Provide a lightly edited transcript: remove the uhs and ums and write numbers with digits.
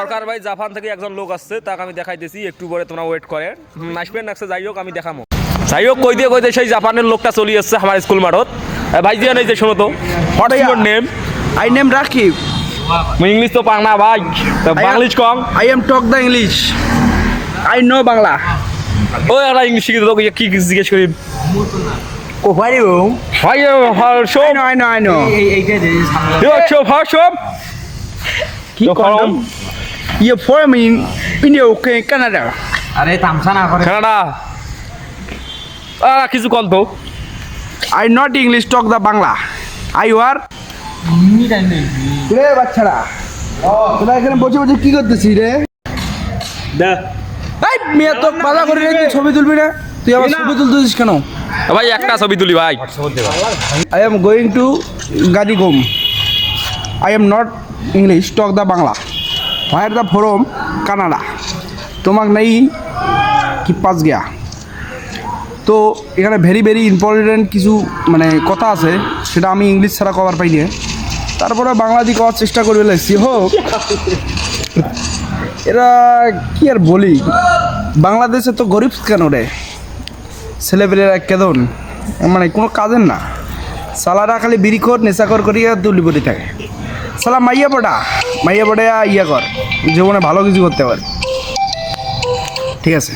সরকার ভাই জাপান থেকে একজন লোক আসছে, তাকে আমি দেখাইতেছি, একটু পরে তোমরা ওয়েট করেন। আসবেন না, যাই হোক আমি দেখাবো। যাই হোক কই দিয়ে সেই জাপানের লোকটা চলে আসছে আমার স্কুল মাঠত। ভাই দিয়ে নেই যে শোনো তো, what is your name? I name Rakib. English তো পাং না ভাই, Banglish com. I am talk the English. I know Bangla. ওই একটা ইংলিশ শিখে তো কি জিজ্ঞেস করি? Oh, why you? ভাই শো I know. শো কি করলাম? You for me in India, okay, Canada. আরে তামসা না করে কানাডা কিছু কল তো। I not English, talk the Bangla. I are. রে বাচ্চারা, তোরা এখানে বসে বসে কি করতেছিস রে? এই মেয়ে তো বাধা করে রে, তুই ছবি তুলবি না? তুই আবার ছবি তুলতেছিস কেন? ভাই একটা ছবি তুলি ভাই। I am going to Gadigum. I am not English, talk the Bangla. Where the from Canada. তোমাক নাই কি পাস গিয়া। তো এখানে ভেরি ভেরি ইম্পর্টেন্ট কিছু মানে কথা আছে, সেটা আমি ইংলিশ ছাড়া কভার পাই না। তারপরে বাংলা দিয়ে করার চেষ্টা করে ফেলেছি। হোক, এরা কি আর বলি, বাংলাদেশে তো গরিব কেন রে, ছেলেপেলেরা কেদন মানে কোনো কাজের না, সালারা খালি বিড়িখোর নেশাখোর করিয়া তুলিপতি থাকে। সালা মাইয়া পড়া ইয়া কর, জীবনে ভালো কিছু করতে পারে। ঠিক আছে।